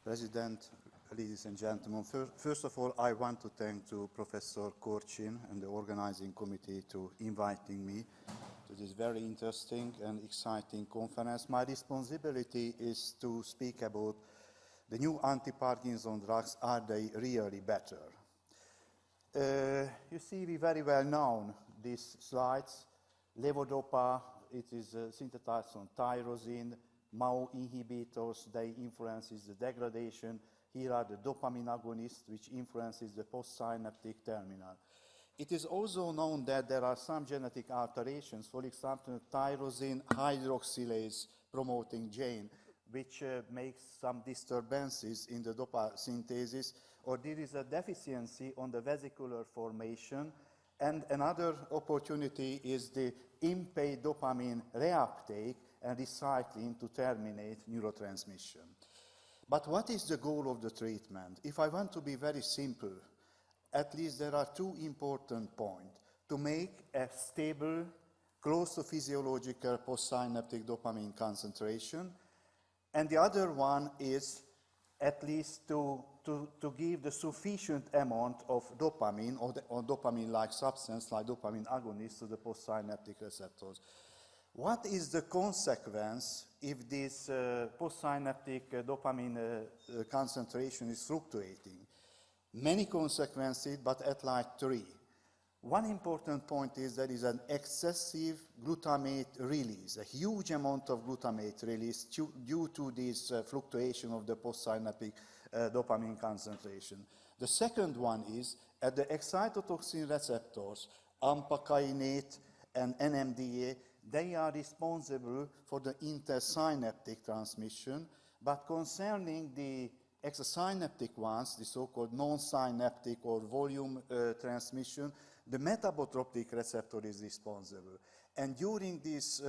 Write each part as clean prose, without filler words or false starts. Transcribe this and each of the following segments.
President, ladies and gentlemen, first of all, I want to thank to Professor Korchin and the organizing committee to inviting me to this very interesting and exciting conference. My responsibility is to speak about the new anti-Parkinson drugs. Are they really better? You see, we very well known these slides. Levodopa, it is synthesized on tyrosine. MAO inhibitors, they influences the degradation. Here are the dopamine agonists, which influences the postsynaptic terminal. It is also known that there are some genetic alterations, for example, tyrosine hydroxylase promoting gene, which makes some disturbances in the dopa synthesis, or there is a deficiency on the vesicular formation. And another opportunity is the impaired dopamine reuptake and recycling to terminate neurotransmission. But what is the goal of the treatment? If I want to be very simple, at least there are two important points. To make a stable, close to physiological postsynaptic dopamine concentration, and the other one is at least to give the sufficient amount of dopamine or dopamine-like substance like dopamine agonists to the postsynaptic receptors. What is the consequence if this postsynaptic dopamine concentration is fluctuating? Many consequences, but at like three. One important point is there is an excessive glutamate release, a huge amount of glutamate release due to this fluctuation of the postsynaptic dopamine concentration. The second one is at the excitotoxin receptors, AMPA and NMDA, they are responsible for the intersynaptic transmission, but concerning the extrasynaptic ones, the so-called non-synaptic or volume transmission, the metabotropic receptor is responsible. And during this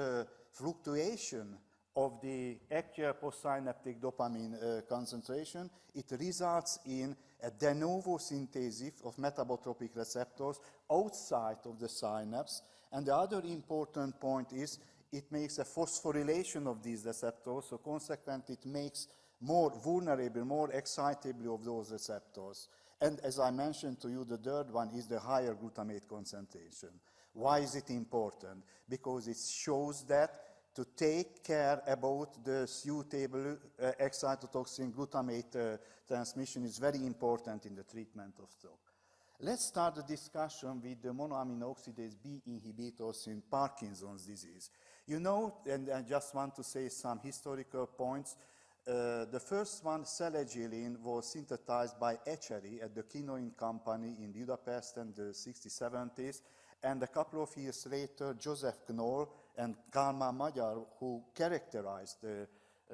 fluctuation of the actual postsynaptic dopamine concentration, it results in a de novo synthesis of metabotropic receptors outside of the synapse. And the other important point is it makes a phosphorylation of these receptors, so consequently it makes more vulnerable, more excitable of those receptors. And as I mentioned to you, the third one is the higher glutamate concentration. Why is it important? Because it shows that to take care about the suitable excitotoxin glutamate transmission is very important in the treatment of stroke. Let's start the discussion with the monoamine oxidase B inhibitors in Parkinson's disease. You know, and I just want to say some historical points. The first one, selegiline, was synthesized by Vecsei at the CONy company in Budapest in the 60s, 70s. And a couple of years later, Joseph Knoll and Kálmán Magyar, who characterized the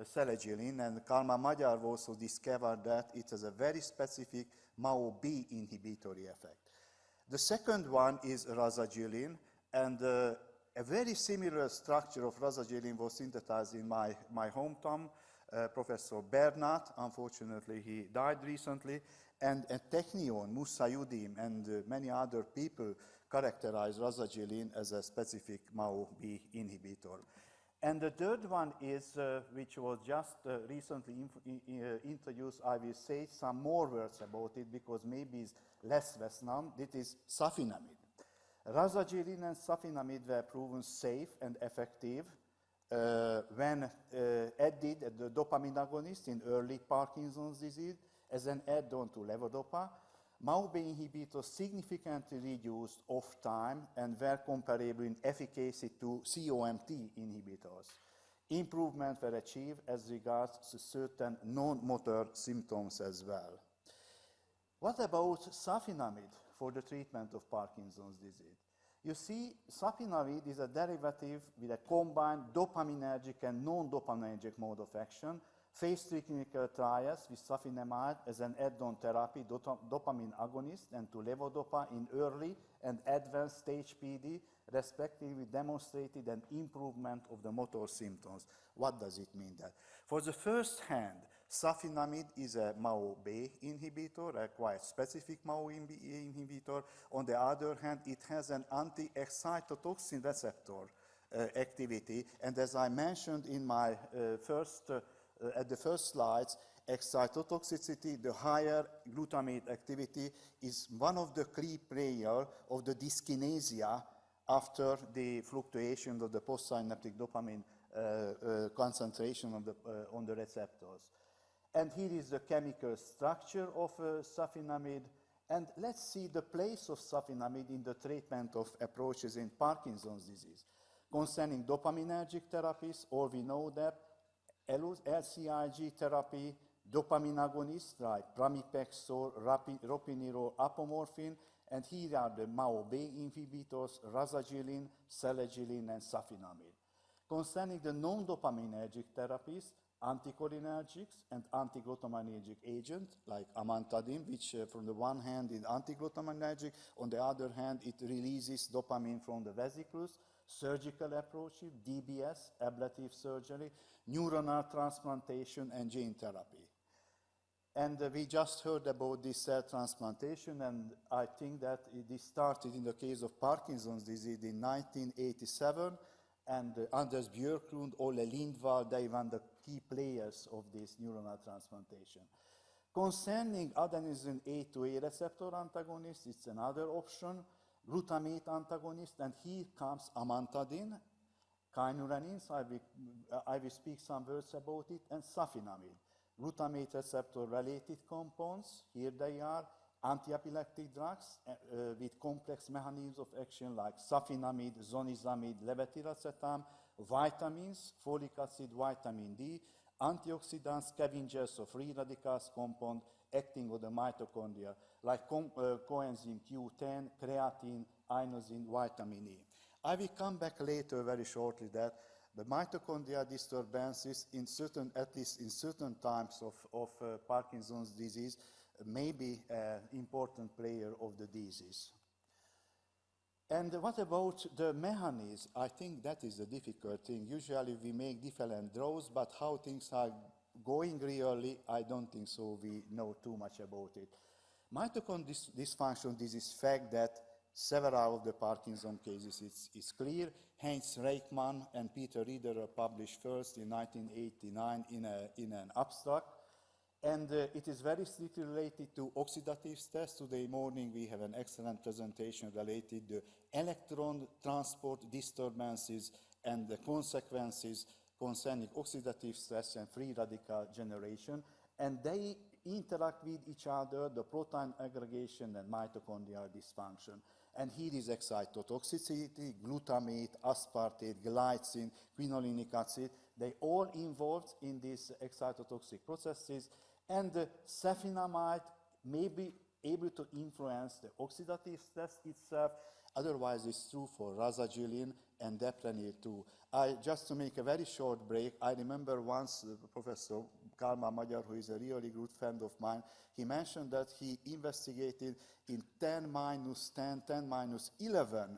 selegiline, and Kálmán Magyar also discovered that it has a very specific MAO-B inhibitory effect. The second one is razagiline, and a very similar structure of razagiline was synthesized in my hometown. Professor Bernat, unfortunately he died recently, and at Technion, Musa Yudim, and many other people characterize razagiline as a specific MAO-B inhibitor. And the third one is, which was just recently introduced, I will say some more words about it because maybe it's less known. It is safinamide. Razagiline and safinamide were proven safe and effective when added at the dopamine agonist in early Parkinson's disease as an add-on to levodopa. MAO-B inhibitors significantly reduced off time and were comparable in efficacy to COMT inhibitors. Improvements were achieved as regards to certain non-motor symptoms as well. What about safinamide for the treatment of Parkinson's disease? You see, safinamide is a derivative with a combined dopaminergic and non-dopaminergic mode of action. Phase 3 clinical trials with safinamide as an add-on therapy, dopamine agonist, and to levodopa in early and advanced stage PD, respectively demonstrated an improvement of the motor symptoms. What does it mean that? For the first hand, safinamide is a MAO-B inhibitor, a quite specific MAO inhibitor. On the other hand, it has an anti-excitotoxin receptor activity, and as I mentioned in my at the first slides, excitotoxicity, the higher glutamate activity is one of the key players of the dyskinesia after the fluctuation of the postsynaptic dopamine concentration on the receptors. And here is the chemical structure of safinamide. And let's see the place of safinamide in the treatment of approaches in Parkinson's disease. Concerning dopaminergic therapies, all we know that LCIG therapy, dopamine agonists like pramipexole, ropinirole, apomorphine, and here are the MAO-B inhibitors, razagilin, selegiline, and safinamide. Concerning the non-dopaminergic therapies, anticholinergics and antiglutaminergic agents like amantadine, which from the one hand is antiglutaminergic, on the other hand it releases dopamine from the vesicles, surgical approaches, DBS, ablative surgery, neuronal transplantation, and gene therapy. And we just heard about this cell transplantation, and I think that this started in the case of Parkinson's disease in 1987, and Anders Björklund, Olle Lindvall, they were the key players of this neuronal transplantation. Concerning adenosine A2A receptor antagonist, it's another option, glutamate antagonist, and here comes amantadine, kynurenins, I will speak some words about it, and safinamide. Glutamate receptor related compounds, here they are, antiepileptic drugs with complex mechanisms of action like safinamide, zonisamide, levetiracetam, vitamins, folic acid, vitamin D, antioxidants, scavengers of free radicals compound acting on the mitochondria like coenzyme Q10, creatine, inosine, vitamin E. I will come back later very shortly that the mitochondrial disturbances in certain, at least in certain types of Parkinson's disease, may be an important player of the disease. And what about the mechanism? I think that is a difficult thing. Usually we make different draws, but how things are going really, I don't think so we know too much about it. Mitochondrial dysfunction, this is fact that several of the Parkinson cases is clear. Heinz Reichmann and Peter Riederer published first in 1989 in an abstract. And it is very strictly related to oxidative stress. Today morning we have an excellent presentation related to electron transport disturbances and the consequences concerning oxidative stress and free radical generation. And they interact with each other, the protein aggregation and mitochondrial dysfunction. And here is excitotoxicity, glutamate, aspartate, glycine, quinolinic acid. They all involved in these excitotoxic processes. And safinamide may be able to influence the oxidative stress itself. Otherwise, it's true for razagilin and deprenil too. Just to make a very short break, I remember once Professor Kálmán Magyar, who is a really good friend of mine, he mentioned that he investigated in 10 minus 10, 10 minus 11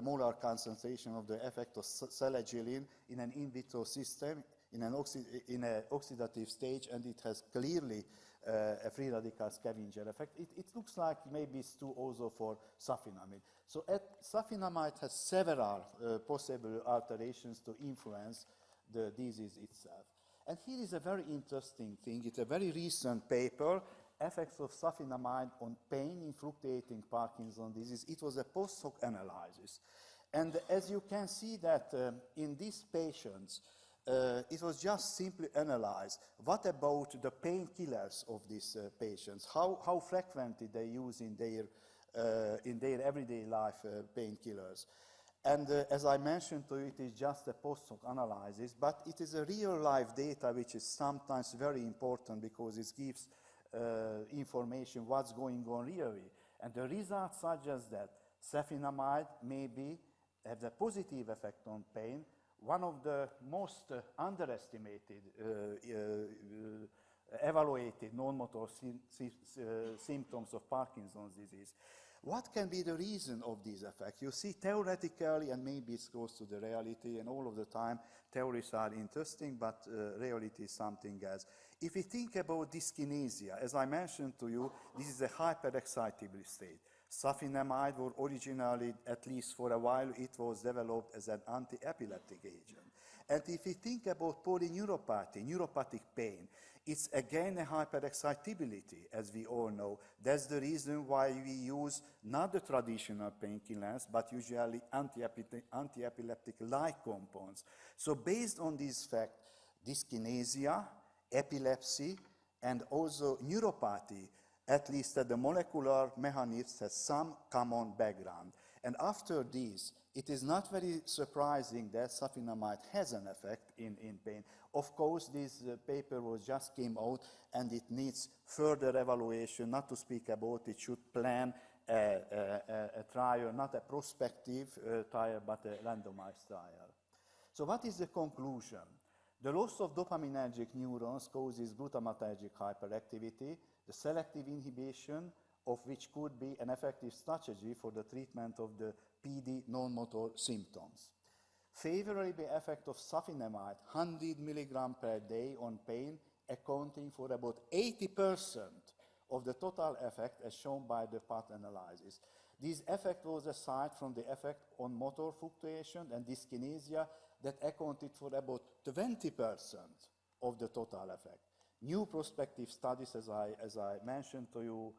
molar concentration of the effect of selegiline in an in vitro system in an oxidative stage, and it has clearly a free radical scavenger effect. It looks like maybe it's true also for safinamide. So safinamide has several possible alterations to influence the disease itself. And here is a very interesting thing. It's a very recent paper, Effects of Safinamide on Pain in Fluctuating Parkinson's Disease. It was a post hoc analysis. And as you can see that in these patients, it was just simply analyzed. What about the painkillers of these patients? How frequently they use in their everyday life painkillers? And as I mentioned to you, it is just a post-hoc analysis, but it is a real-life data which is sometimes very important because it gives information what's going on really. And the results suggest that safinamide may have a positive effect on pain, one of the most underestimated, evaluated non-motor symptoms of Parkinson's disease. What can be the reason of this effect? You see, theoretically, and maybe it's close to the reality, and all of the time, theories are interesting, but reality is something else. If we think about dyskinesia, as I mentioned to you, this is a hyperexcitable state. Safinamide was originally, at least for a while, it was developed as an anti-epileptic agent. And if we think about polyneuropathy, neuropathic pain, it's again a hyperexcitability, as we all know. That's the reason why we use not the traditional painkillers, but usually anti-epileptic-like compounds. So based on this fact, dyskinesia, epilepsy, and also neuropathy, at least at the molecular mechanisms, has some common background. And after this, it is not very surprising that safinamide has an effect in pain. Of course, this paper just came out, and it needs further evaluation, not to speak about it should plan a trial, not a prospective trial, but a randomized trial. So what is the conclusion? The loss of dopaminergic neurons causes glutamatergic hyperactivity, the selective inhibition of which could be an effective strategy for the treatment of the PD non-motor symptoms. Favorable effect of safinamide, 100 milligram per day on pain, accounting for about 80% of the total effect as shown by the PAT analysis. This effect was aside from the effect on motor fluctuation and dyskinesia that accounted for about 20% of the total effect. New prospective studies, as I mentioned to you,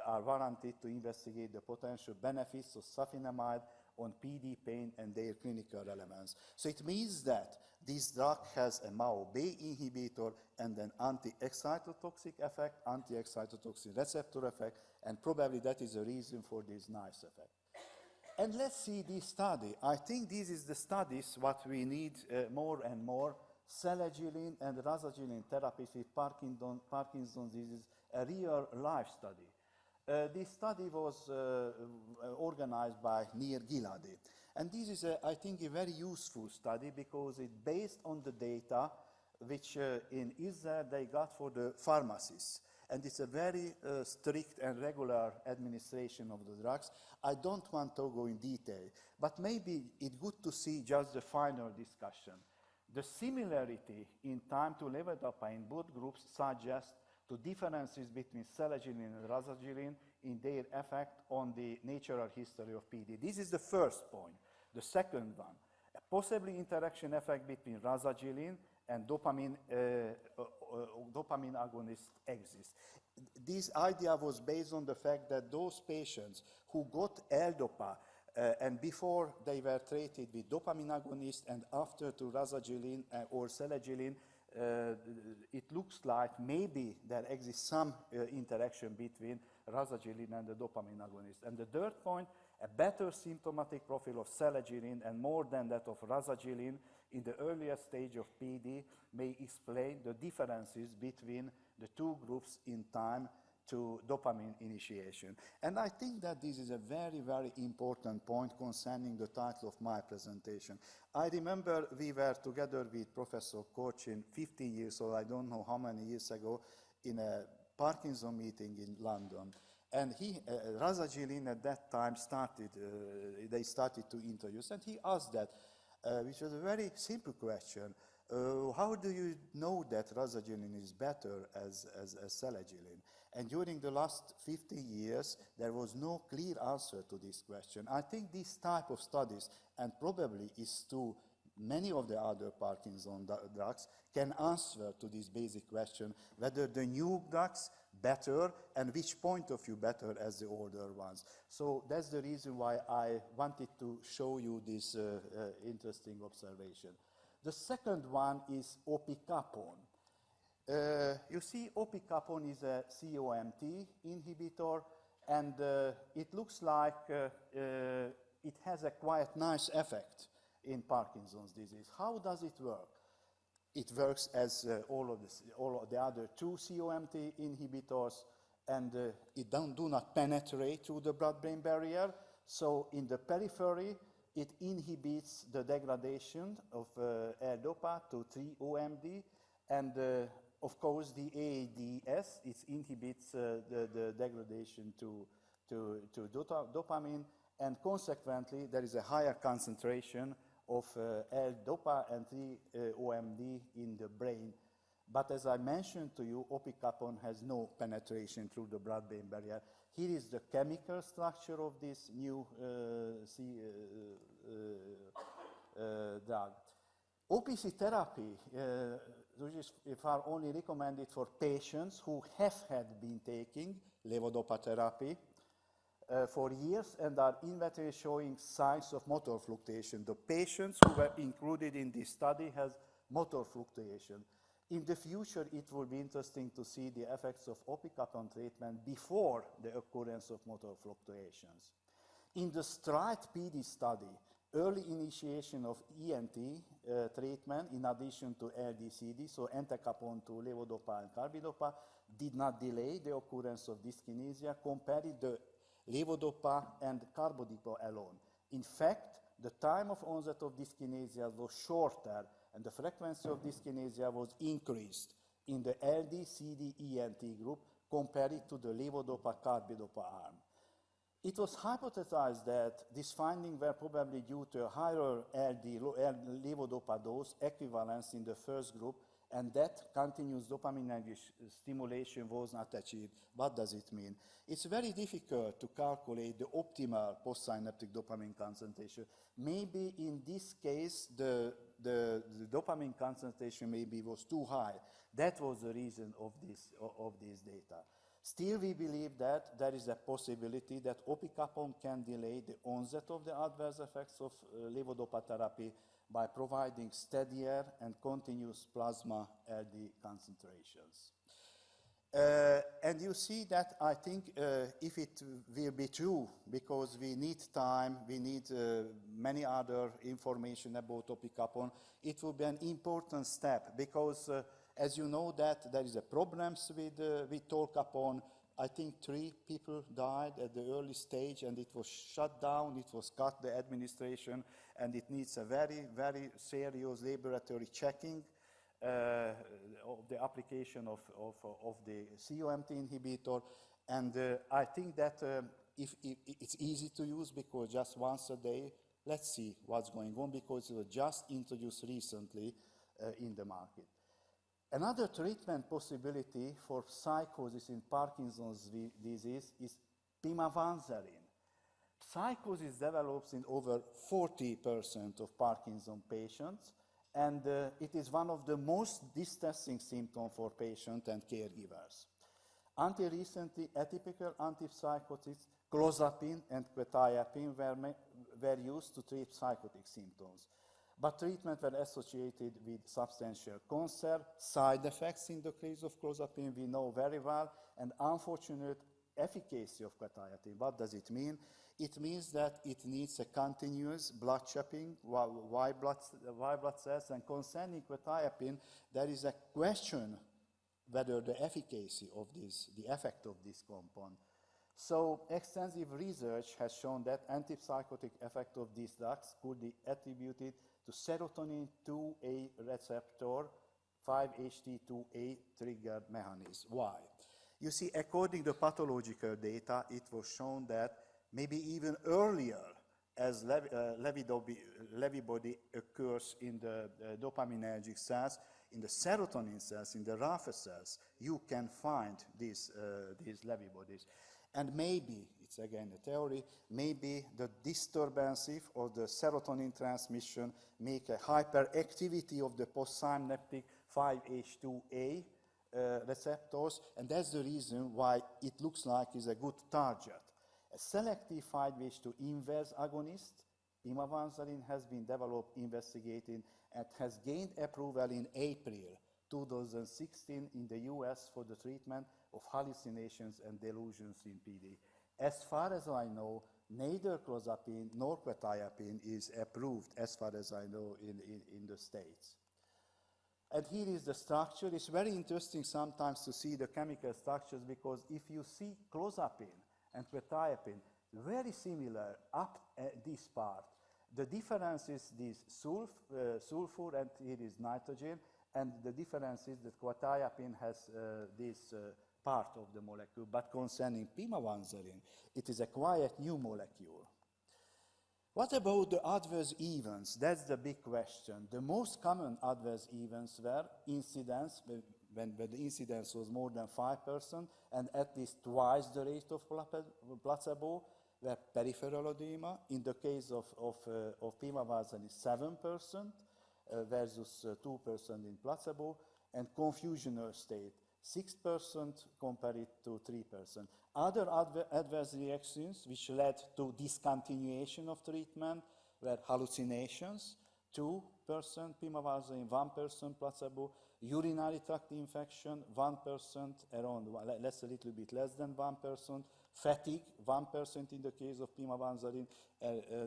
are warranted to investigate the potential benefits of safinamide on PD pain and their clinical relevance. So it means that this drug has a MAO-B inhibitor and an anti-excitotoxic effect, anti-excitotoxic receptor effect, and probably that is the reason for this nice effect. And let's see this study. I think this is the studies what we need more and more. Selegiline and rasagiline therapies with Parkinson's disease, a real life study. This study was organized by Nir Giladi. And this is, I think, a very useful study because it's based on the data which in Israel they got for the pharmacists. And it's a very strict and regular administration of the drugs. I don't want to go in detail, but maybe it's good to see just the final discussion. The similarity in time to levodopa in both groups suggests to differences between selegiline and rasagiline in their effect on the natural history of PD. This is the first point. The second one, a possibly interaction effect between rasagiline and dopamine agonist exists. This idea was based on the fact that those patients who got L-dopa and before they were treated with dopamine agonist and after to rasagiline or selegiline, it looks like maybe there exists some interaction between rasagiline and the dopamine agonist. And the third point, a better symptomatic profile of selegiline and more than that of rasagiline in the earlier stage of PD may explain the differences between the two groups in time to dopamine initiation. And I think that this is a very, very important point concerning the title of my presentation. I remember we were together with Professor Kochin 15 years old, I don't know how many years ago, in a Parkinson meeting in London. And rasagiline at that time they started to introduce, and he asked that, which was a very simple question. How do you know that rasagiline is better as selegiline? And during the last 50 years, there was no clear answer to this question. I think this type of studies, and probably is to many of the other Parkinson drugs, can answer to this basic question, whether the new drugs better and which point of view better as the older ones. So that's the reason why I wanted to show you this interesting observation. The second one is opicapone. You see, opicapone is a COMT inhibitor, and it looks like it has a quite nice effect in Parkinson's disease. How does it work? It works as all of the other two COMT inhibitors, and it do not penetrate through the blood-brain barrier. So in the periphery, it inhibits the degradation of L-dopa to 3-OMD, and of course, the AADS, it inhibits the degradation to dopamine, and consequently, there is a higher concentration of L-dopa and 3-OMD in the brain. But as I mentioned to you, opicapone has no penetration through the blood-brain barrier. Here is the chemical structure of this new drug. OPC therapy, which is far only recommended for patients who have had been taking levodopa therapy for years and are in vitro showing signs of motor fluctuation. The patients who were included in this study has motor fluctuation. In the future, it will be interesting to see the effects of opicapone treatment before the occurrence of motor fluctuations. In the STRIDE PD study, early initiation of ENT treatment in addition to LDCD, so entacapone to levodopa and carbidopa, did not delay the occurrence of dyskinesia compared to the levodopa and carbidopa alone. In fact, the time of onset of dyskinesia was shorter and the frequency of dyskinesia was increased in the LD-CD-ENT group compared to the levodopa-carbidopa arm. It was hypothesized that these findings were probably due to a higher levodopa dose equivalence in the first group, and that continuous dopaminergic stimulation was not achieved. What does it mean? It's very difficult to calculate the optimal postsynaptic dopamine concentration. Maybe in this case, the dopamine concentration maybe was too high. That was the reason of this data. Still, we believe that there is a possibility that opicapone can delay the onset of the adverse effects of levodopa therapy by providing steadier and continuous plasma LD concentrations. And you see that I think if it will be true, because we need time, we need many other information about opicapone, it will be an important step because as you know that there is a problems with tolcapone. I think 3 people died at the early stage and it was shut down, it was cut, the administration, and it needs a very, very serious laboratory checking of the application of the COMT inhibitor. And I think that if it's easy to use because just once a day, let's see what's going on because it was just introduced recently in the market. Another treatment possibility for psychosis in Parkinson's disease is pimavanserin. Psychosis develops in over 40% of Parkinson patients, and it is one of the most distressing symptoms for patients and caregivers. Until recently, atypical antipsychotics, clozapine and quetiapine were used to treat psychotic symptoms. But treatment were associated with substantial concern, side effects in the case of clozapine we know very well, and unfortunate efficacy of quetiapine. What does it mean? It means that it needs a continuous blood checking, white blood cells, and concerning quetiapine, there is a question whether the efficacy of this, the effect of this compound. So extensive research has shown that antipsychotic effect of these drugs could be attributed to serotonin 2A receptor 5-HT2A triggered mechanism. Why? You see, according to pathological data, it was shown that maybe even earlier as levibody occurs in the dopaminergic cells, in the serotonin cells, in the raphe cells, you can find these levibodies. And maybe, it's again a theory, maybe the disturbance of the serotonin transmission make a hyperactivity of the postsynaptic 5-H2A receptors, and that's the reason why it looks like it's a good target. A selective 5-H2 inverse agonist, pimavanserin, has been developed, investigated, and has gained approval in April 2016 in the US for the treatment of hallucinations and delusions in PD. As far as I know, neither clozapine nor quetiapine is approved, as far as I know, in the States. And here is the structure. It's very interesting sometimes to see the chemical structures because if you see clozapine and quetiapine, very similar up at this part. The difference is this sulfur and here is nitrogen, and the difference is that quetiapine has this part of the molecule, but concerning pimavanserin, it is a quite new molecule. What about the adverse events? That's the big question. The most common adverse events were incidence, when the incidence was more than 5%, and at least twice the rate of placebo, were peripheral edema. In the case of pimavanserin, 7%, versus 2% in placebo, and confusional state, 6% compared to 3%. Other adverse reactions which led to discontinuation of treatment were hallucinations, 2% pimavanserin, 1% placebo, urinary tract infection, 1%, around less, a little bit less than 1%, fatigue, 1% in the case of pimavanserin,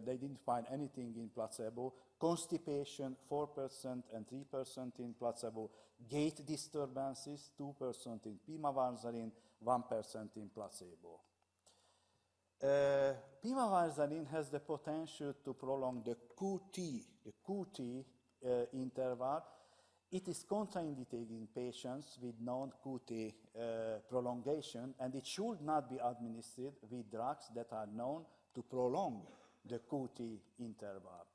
they didn't find anything in placebo, constipation, 4% and 3% in placebo, gait disturbances, 2% in pimavanserin, 1% in placebo. Pimavanserin has the potential to prolong the QT interval. It is contraindicated in patients with non-QT prolongation, and it should not be administered with drugs that are known to prolong the QT interval.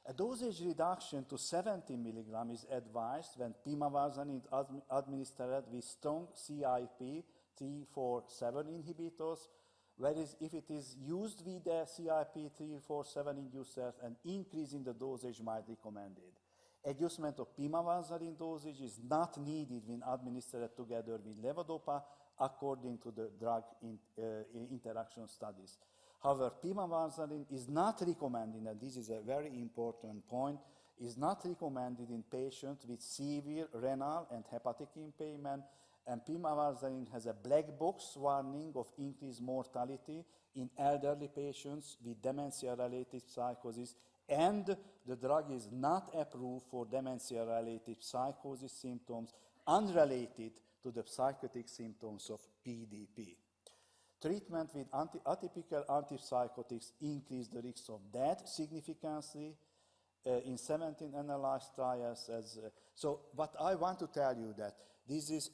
A dosage reduction to 70 milligram is advised when pimavanserin is administered with strong CYP 347 inhibitors, whereas if it is used with a CYP 347 inducer, an increase in the dosage might be recommended. Adjustment of pimavanserin dosage is not needed when administered together with levodopa according to the drug interaction studies. However, pimavanserin is not recommended, and this is a very important point, is not recommended in patients with severe renal and hepatic impairment, and pimavanserin has a black box warning of increased mortality in elderly patients with dementia-related psychosis, and the drug is not approved for dementia-related psychosis symptoms unrelated to the psychotic symptoms of PDP. Treatment with atypical antipsychotics increased the risk of death significantly in 17 analyzed trials. So what I want to tell you that this is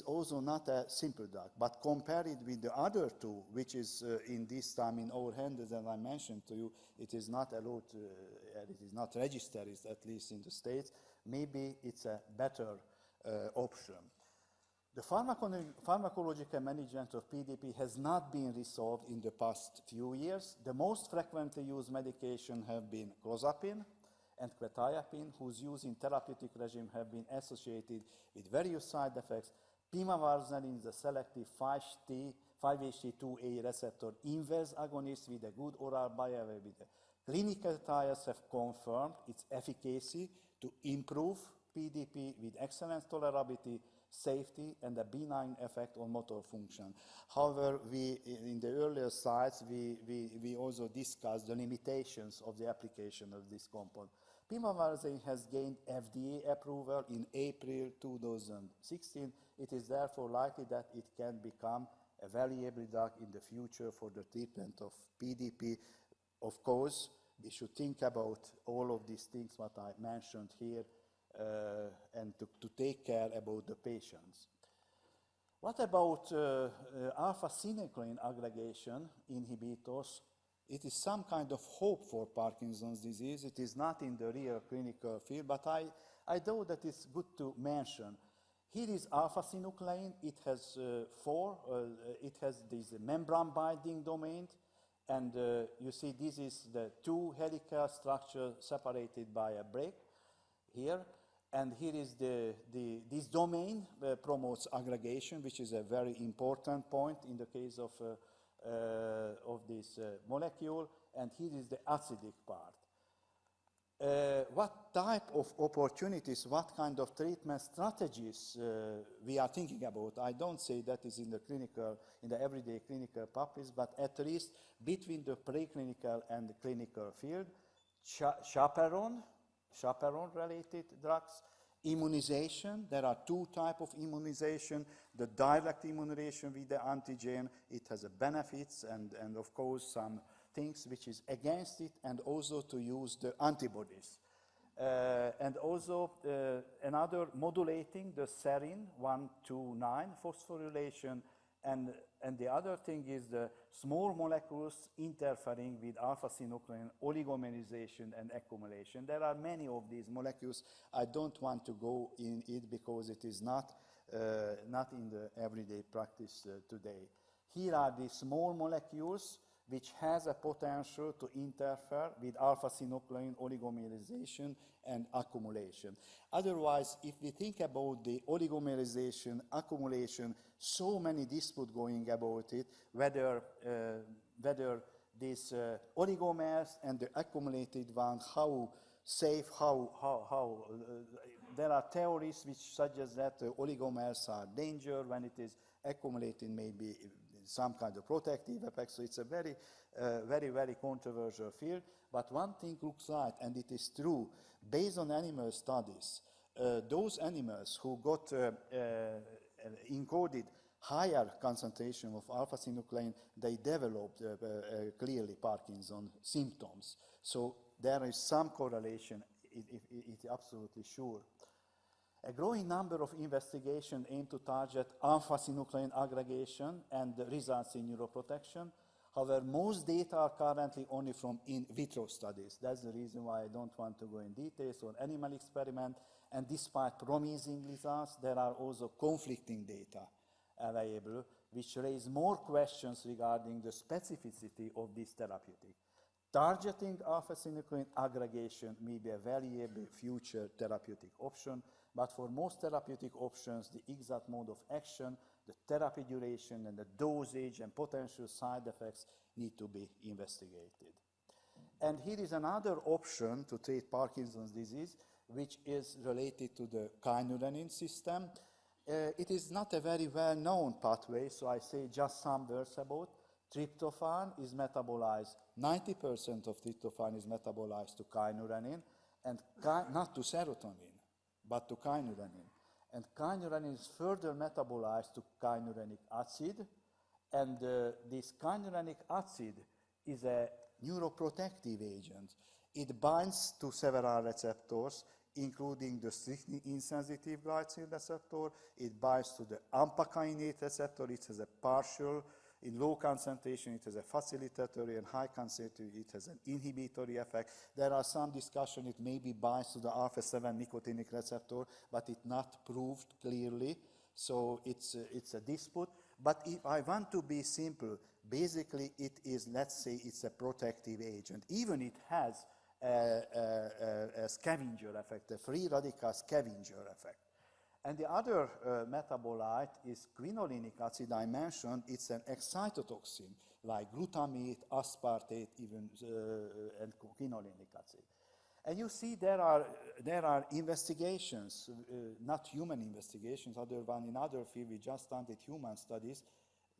also not a simple drug, but compare it with the other two, which is in this time in our hands, as I mentioned to you, it is not allowed, it is not registered, at least in the States. Maybe it's a better option. The pharmacological management of PDP has not been resolved in the past few years. The most frequently used medication have been clozapine and quetiapine, whose use in therapeutic regime have been associated with various side effects. Pimavanserin is a selective 5-HT2A receptor inverse agonist with a good oral bioavailability. Clinical trials have confirmed its efficacy to improve PDP with excellent tolerability, safety, and a benign effect on motor function. However, in the earlier slides, we also discussed the limitations of the application of this compound. Pimavanserin has gained FDA approval in April 2016. It is therefore likely that it can become a valuable drug in the future for the treatment of PDP. Of course, we should think about all of these things what I mentioned here, and to take care about the patients. What about alpha-synuclein aggregation inhibitors? It is some kind of hope for Parkinson's disease. It is not in the real clinical field, but I know that it's good to mention. Here is alpha-synuclein. It has it has this membrane binding domain, and you see this is the two helical structure separated by a break here. And here is this domain promotes aggregation, which is a very important point in the case of this molecule. And here is the acidic part. What type of opportunities, what kind of treatment strategies we are thinking about? I don't say that is in the everyday clinical practice, but at least between the preclinical and the clinical field. Chaperone-related drugs, immunization. There are two types of immunization. The direct immunization with the antigen, it has a benefits and of course some things which is against it, and also to use the antibodies. And also another modulating the serine 129 phosphorylation, and the other thing is the small molecules interfering with alpha-synuclein oligomerization and accumulation. There are many of these molecules. I don't want to go in it because it is not in the everyday practice today. Here are the small molecules which has a potential to interfere with alpha-synuclein oligomerization and accumulation. Otherwise, if we think about the oligomerization, accumulation, so many disputes going about it, whether these oligomers and the accumulated one, how safe, there are theories which suggest that oligomers are danger when it is accumulated, maybe some kind of protective effect. So it's a very, very controversial field. But one thing looks like, and it is true, based on animal studies, those animals who got encoded higher concentration of alpha-synuclein, they developed clearly Parkinson's symptoms. So there is some correlation, it's absolutely sure. A growing number of investigations aim to target alpha-synuclein aggregation and the results in neuroprotection. However, most data are currently only from in vitro studies. That's the reason why I don't want to go in details on animal experiment. And despite promising results, there are also conflicting data available, which raise more questions regarding the specificity of this therapeutic. Targeting alpha-synuclein aggregation may be a valuable future therapeutic option, but for most therapeutic options, the exact mode of action, the therapy duration, and the dosage and potential side effects need to be investigated. And here is another option to treat Parkinson's disease, which is related to the kynurenine system. It is not a very well-known pathway, so I say just some words about. Tryptophan is metabolized, 90% of tryptophan is metabolized to kynurenine, and not to serotonin, but to kynurenine. And kynurenine is further metabolized to kynurenic acid, and this kynurenic acid is a neuroprotective agent. It binds to several receptors, including the strictly insensitive glycine receptor. It binds to the ampakainate receptor. It has a partial. In low concentration, it has a facilitatory, and high concentration, it has an inhibitory effect. There are some discussion it maybe binds to the alpha-7 nicotinic receptor, but it's not proved clearly, so it's a dispute. But if I want to be simple, basically it is, let's say, it's a protective agent. Even it has a scavenger effect, a free radical scavenger effect. And the other metabolite is quinolinic acid I mentioned. It's an excitotoxin, like glutamate, aspartate, even, and quinolinic acid. And you see there are investigations, not human investigations, other one in other field. We just started human studies,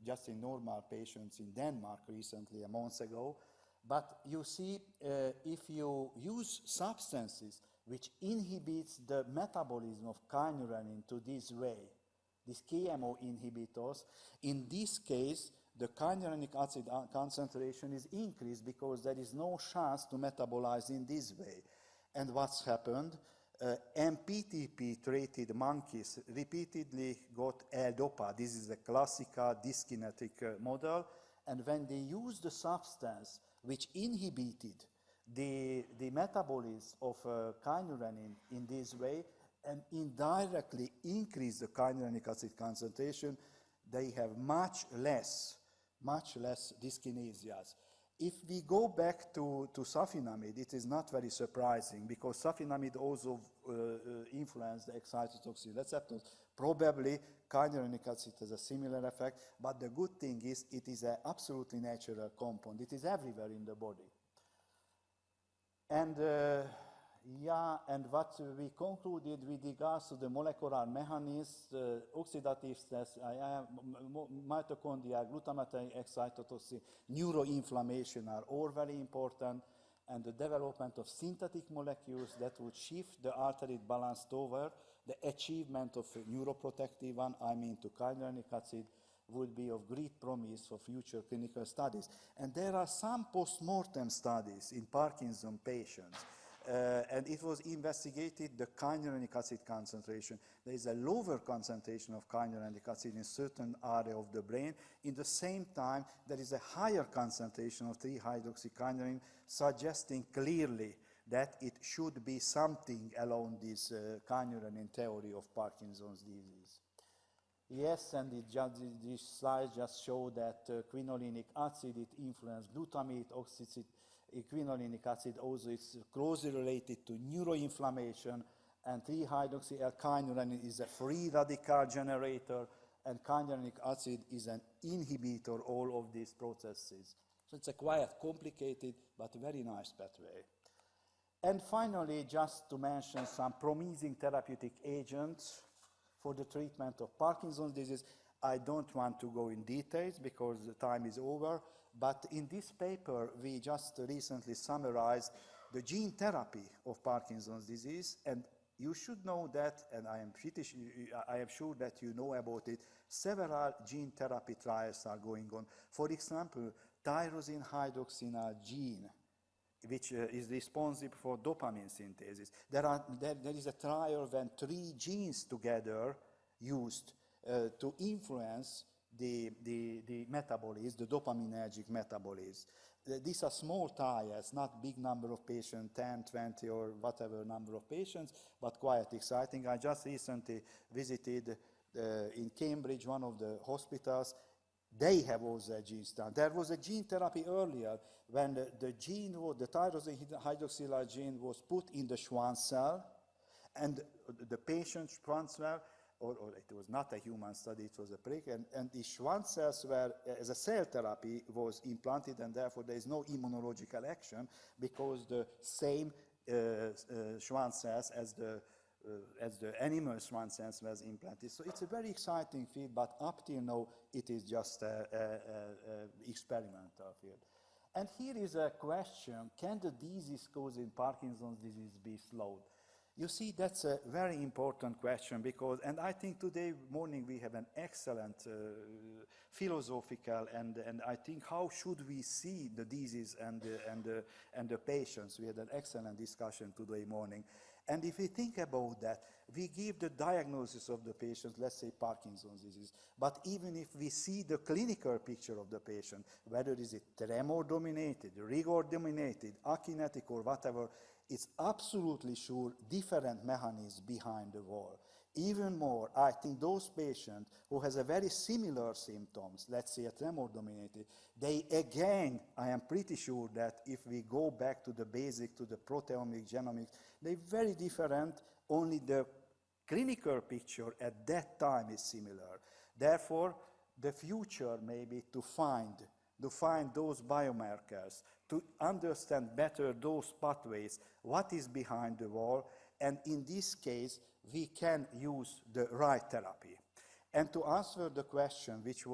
just in normal patients in Denmark recently, a month ago. But you see, if you use substances which inhibits the metabolism of kynurenine to this way, these KMO inhibitors, in this case, the kynurenic acid concentration is increased because there is no chance to metabolize in this way. And what's happened? MPTP-treated monkeys repeatedly got L-DOPA. This is a classical dyskinetic model. And when they used the substance which inhibited the metabolism of kynurenine in this way and indirectly increase the kynurenic acid concentration, they have much less dyskinesias. If we go back to sulfinamide, it is not very surprising because sulfinamide also influenced the excitotoxin receptors. Probably kynurenic acid has a similar effect, but the good thing is it is an absolutely natural compound. It is everywhere in the body. And and what we concluded with regards to the molecular mechanism, oxidative stress, mitochondria, glutamatine excitotoxin, neuroinflammation are all very important, and the development of synthetic molecules that would shift the altered balance toward the achievement of a neuroprotective one, I mean to kynurenic acid, would be of great promise for future clinical studies. And there are some post-mortem studies in Parkinson's patients. And it was investigated the kynurenic acid concentration. There is a lower concentration of kynurenic acid in certain area of the brain. In the same time, there is a higher concentration of 3-hydroxykynurenine, suggesting clearly that it should be something along this kynurenine theory of Parkinson's disease. Yes, and this slide just showed that quinolinic acid, it influences glutamate, quinolinic acid also is closely related to neuroinflammation, and 3-hydroxyl-kynurenine is a free radical generator, and quinolinic acid is an inhibitor all of these processes. So it's a quite complicated but very nice pathway. And finally, just to mention some promising therapeutic agents for the treatment of Parkinson's disease. I don't want to go in details because the time is over, but in this paper we just recently summarized the gene therapy of Parkinson's disease, and you should know that, and I am sure that you know about it, several gene therapy trials are going on. For example, tyrosine hydroxylase gene, which is responsible for dopamine synthesis. There is a trial when 3 genes together used to influence the metabolism, the dopaminergic metabolism. These are small trials, not big number of patients, 10, 20, or whatever number of patients, but quite exciting. I just recently visited in Cambridge, one of the hospitals. They have also a gene study. There was a gene therapy earlier when the tyrosine hydroxylase gene was put in the Schwann cell, and the patient's Schwann cell, or it was not a human study, it was a prick, and the Schwann cells were, as a cell therapy, was implanted, and therefore there is no immunological action because the same Schwann cells as the animal Schwann cells was implanted. So it's a very exciting field, but up till now it is just an experimental field. And here is a question: can the disease causing Parkinson's disease be slowed? You see, that's a very important question because, and I think today morning we have an excellent philosophical and I think how should we see the disease and the patients. We had an excellent discussion today morning. And if we think about that, we give the diagnosis of the patient, let's say Parkinson's disease, but even if we see the clinical picture of the patient, whether is it tremor-dominated, rigor-dominated, akinetic or whatever, it's absolutely sure different mechanisms behind the wall. Even more, I think those patients who has a very similar symptoms, let's say a tremor-dominated, they again, I am pretty sure that if we go back to the basic, to the proteomics, genomics, they're very different, only the clinical picture at that time is similar. Therefore, the future may be to find those biomarkers, to understand better those pathways, what is behind the wall, and in this case, we can use the right therapy. And to answer the question, which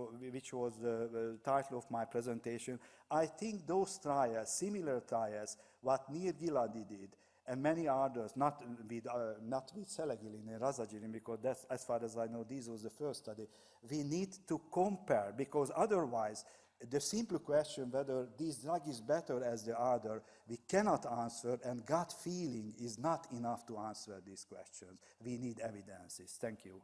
was the title of my presentation, I think those trials, similar trials, what Neil Gilady did, and many others, not with selagiline and razagiline, because that's, as far as I know, this was the first study. We need to compare, because otherwise, the simple question whether this drug is better as the other, we cannot answer, and gut feeling is not enough to answer these questions. We need evidences. Thank you.